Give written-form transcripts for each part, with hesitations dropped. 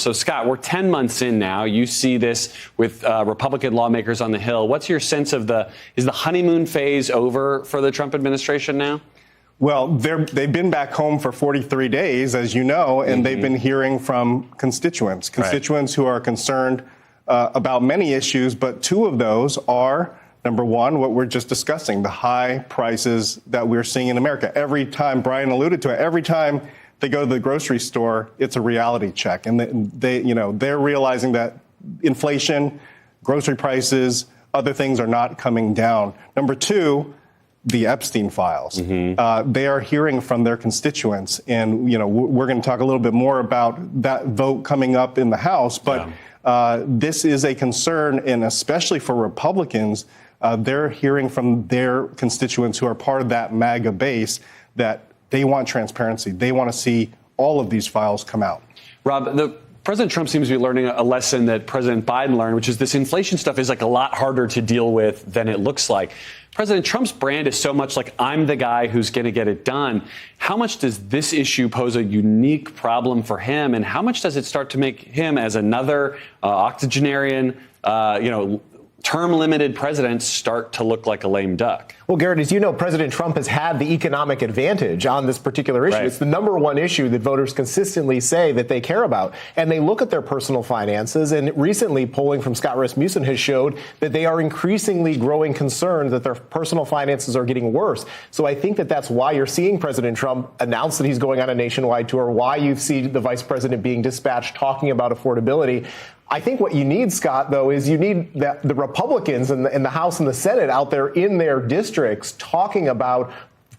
So, Scott, we're 10 months in now. You see this with Republican lawmakers on the Hill. What's your sense of is the honeymoon phase over for the Trump administration now? Well, they've been back home for 43 days, as you know, and they've been hearing from constituents who are concerned about many issues. But two of those are, number one, what we're just discussing, the high prices that we're seeing in America. Every time, Brian alluded to it, every time they go to the grocery store, it's a reality check. And they're realizing that inflation, grocery prices, other things are not coming down. Number two, the Epstein files. They are hearing from their constituents. And, we're going to talk a little bit more about that vote coming up in the House. But this is a concern, and especially for Republicans, they're hearing from their constituents who are part of that MAGA base that they want transparency. They want to see all of these files come out. Rob, President Trump seems to be learning a lesson that President Biden learned, which is this inflation stuff is like a lot harder to deal with than it looks like. President Trump's brand is so much like, I'm the guy who's going to get it done. How much does this issue pose a unique problem for him? And how much does it start to make him as another octogenarian, term-limited president start to look like a lame duck? Well, Garrett, as you know, President Trump has had the economic advantage on this particular issue. Right. It's the number one issue that voters consistently say that they care about. And they look at their personal finances. And recently, polling from Scott Rasmussen has showed that they are increasingly growing concerned that their personal finances are getting worse. So I think that that's why you're seeing President Trump announce that he's going on a nationwide tour, why you see the vice president being dispatched talking about affordability. I think what you need, Scott, though, is you need the Republicans in the House and the Senate out there in their districts talking about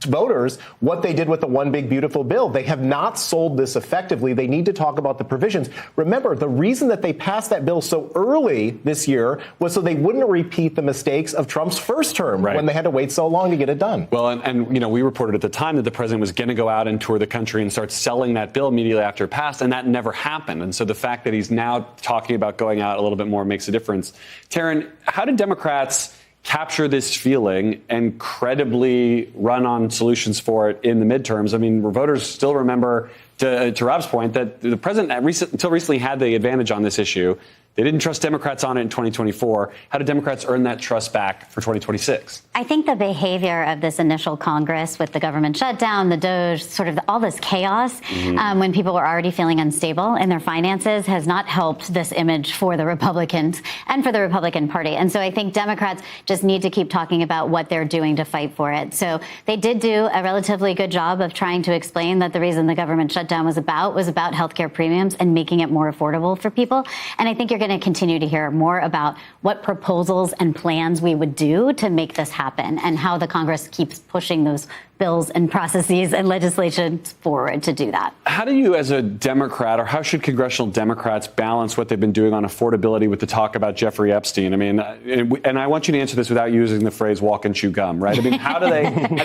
voters what they did with the One Big Beautiful Bill. They have not sold this effectively. They need to talk about the provisions. Remember, the reason that they passed that bill so early this year was so they wouldn't repeat the mistakes of Trump's first term when they had to wait so long to get it done. Well, and we reported at the time that the president was going to go out and tour the country and start selling that bill immediately after it passed, and that never happened. And so the fact that he's now talking about going out a little bit more makes a difference. Taryn, how did Democrats capture this feeling and credibly run on solutions for it in the midterms? I mean, voters still remember, to Rob's point, that the president until recently had the advantage on this issue. They didn't trust Democrats on it in 2024. How do Democrats earn that trust back for 2026? I think the behavior of this initial Congress with the government shutdown, the DOJ, sort of all this chaos, when people were already feeling unstable in their finances, has not helped this image for the Republicans and for the Republican Party. And so I think Democrats just need to keep talking about what they're doing to fight for it. So they did do a relatively good job of trying to explain that the reason the government shutdown was about health care premiums and making it more affordable for people. And I think you're going to continue to hear more about what proposals and plans we would do to make this happen and how the Congress keeps pushing those bills and processes and legislation forward to do that. How do you, as a Democrat, or how should congressional Democrats balance what they've been doing on affordability with the talk about Jeffrey Epstein? I mean, and I want you to answer this without using the phrase walk and chew gum, right? I mean, how do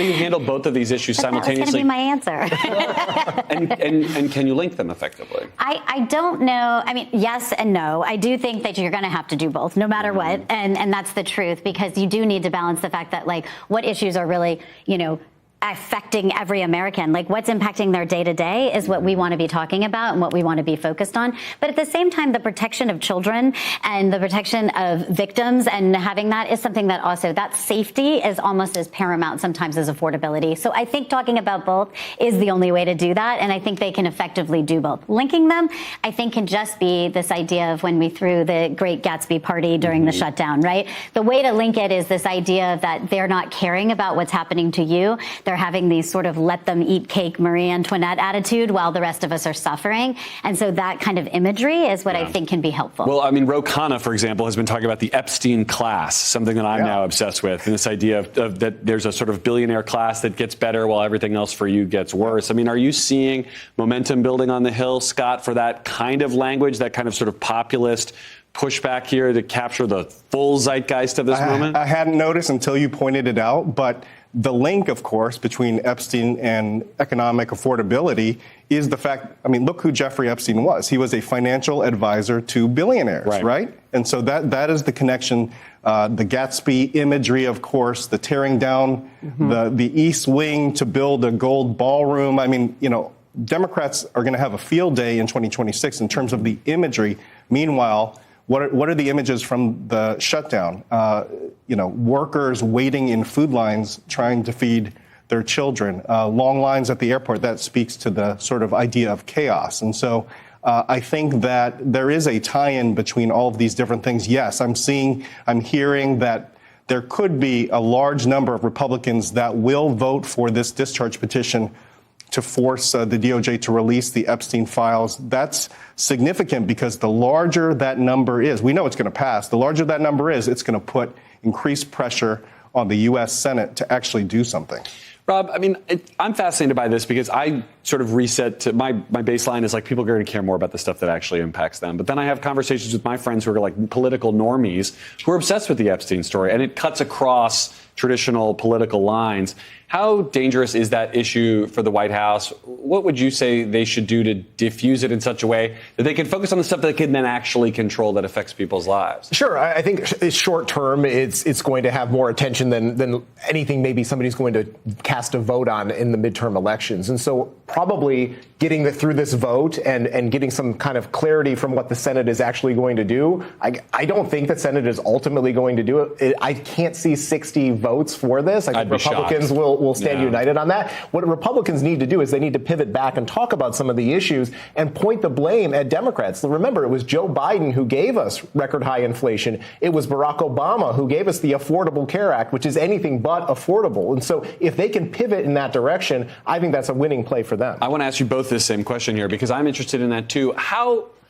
you handle both of these issues simultaneously? That was going to be my answer. and can you link them effectively? I don't know. I mean, yes and no. I do think that you're going to have to do both, no matter what. And that's the truth, because you do need to balance the fact that, like, what issues are really, affecting every American, like what's impacting their day to day is what we want to be talking about and what we want to be focused on. But at the same time, the protection of children and the protection of victims and having that is something that also, that safety is almost as paramount sometimes as affordability. So I think talking about both is the only way to do that. And I think they can effectively do both. Linking them, I think, can just be this idea of when we threw the Great Gatsby party during the shutdown, right? The way to link it is this idea that they're not caring about what's happening to you. They're having these sort of let them eat cake Marie Antoinette attitude while the rest of us are suffering. And so that kind of imagery is what I think can be helpful. Well, I mean, Ro Khanna, for example, has been talking about the Epstein class, something that I'm now obsessed with. And this idea of that there's a sort of billionaire class that gets better while everything else for you gets worse. I mean, are you seeing momentum building on the Hill, Scott, for that kind of language, that kind of sort of populist pushback here to capture the full zeitgeist of this moment? I hadn't noticed until you pointed it out, but the link, of course, between Epstein and economic affordability is the fact, I mean, look who Jeffrey Epstein was. He was a financial advisor to billionaires, right? And so that is the connection. The Gatsby imagery, of course, the tearing down the East Wing to build a gold ballroom. I mean, Democrats are going to have a field day in 2026 in terms of the imagery. Meanwhile, what are the images from the shutdown? Workers waiting in food lines trying to feed their children, long lines at the airport. That speaks to the sort of idea of chaos. And so I think that there is a tie-in between all of these different things. Yes, I'm hearing that there could be a large number of Republicans that will vote for this discharge petition to force the DOJ to release the Epstein files. That's significant because the larger that number is, we know it's going to pass, the larger that number is, it's going to put increased pressure on the U.S. Senate to actually do something. Rob, I mean, I'm fascinated by this because I sort of reset to my baseline is like people are going to care more about the stuff that actually impacts them. But then I have conversations with my friends who are like political normies who are obsessed with the Epstein story, and it cuts across traditional political lines. How dangerous is that issue for the White House? What would you say they should do to diffuse it in such a way that they can focus on the stuff that they can then actually control that affects people's lives? Sure. I think short term, it's going to have more attention than anything maybe somebody's going to cast a vote on in the midterm elections. And so probably getting through this vote and getting some kind of clarity from what the Senate is actually going to do. I don't think the Senate is ultimately going to do it. I can't see 60 votes for this. I think Republicans will stand united on that. What Republicans need to do is they need to pivot back and talk about some of the issues and point the blame at Democrats. Remember, it was Joe Biden who gave us record high inflation. It was Barack Obama who gave us the Affordable Care Act, which is anything but affordable. And so if they can pivot in that direction, I think that's a winning play for them. I want to ask you both this same question here because I'm interested in that too.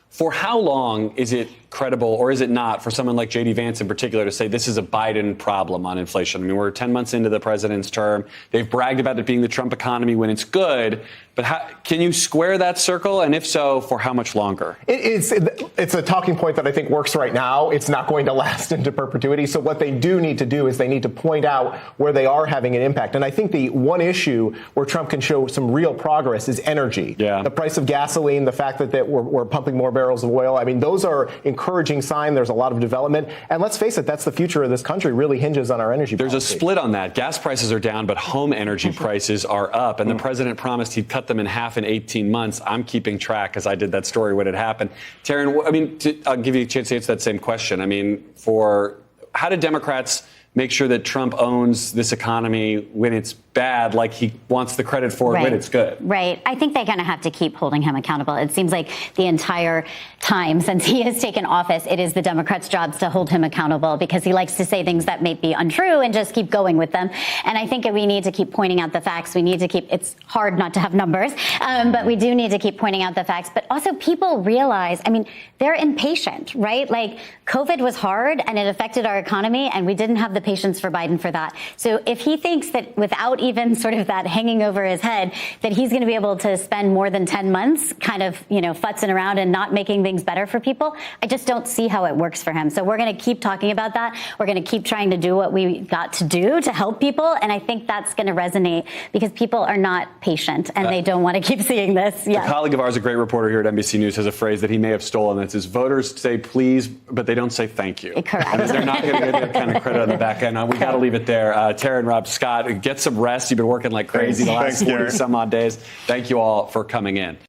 For how long is it credible or is it not for someone like J.D. Vance in particular to say this is a Biden problem on inflation? I mean, we're 10 months into the president's term. They've bragged about it being the Trump economy when it's good. But can you square that circle? And if so, for how much longer? It's a talking point that I think works right now. It's not going to last into perpetuity. So what they do need to do is they need to point out where they are having an impact. And I think the one issue where Trump can show some real progress is energy. Yeah. The price of gasoline, the fact that we're pumping more barrels of oil. I mean, those are encouraging signs. There's a lot of development. And let's face it, that's the future of this country, really hinges on our energy policy. There's a split on that. Gas prices are down, but home energy prices are up. And the president promised he'd cut them in half in 18 months. I'm keeping track because I did that story when it happened. Taryn, I mean, I'll give you a chance to answer that same question. I mean, how do Democrats make sure that Trump owns this economy when it's bad, like he wants the credit for it when it's good? Right. I think they're going to have to keep holding him accountable. It seems like the entire time since he has taken office, it is the Democrats' jobs to hold him accountable because he likes to say things that may be untrue and just keep going with them. And I think we need to keep pointing out the facts. We need to it's hard not to have numbers, but we do need to keep pointing out the facts. But also people realize, I mean, they're impatient, right? Like COVID was hard and it affected our economy and we didn't have the patience for Biden for that. So if he thinks that without even sort of that hanging over his head, that he's going to be able to spend more than 10 months kind of, futzing around and not making things better for people, I just don't see how it works for him. So we're going to keep talking about that. We're going to keep trying to do what we got to do to help people. And I think that's going to resonate because people are not patient and they don't want to keep seeing this. Yeah. A colleague of ours, a great reporter here at NBC News, has a phrase that he may have stolen that says voters say please, but they don't say thank you. Correct. And they're not going to get that kind of credit on the back end. We got to leave it there. Taryn, Rob, Scott, get some rest. You've been working like crazy the last 40 some odd days. Thank you all for coming in.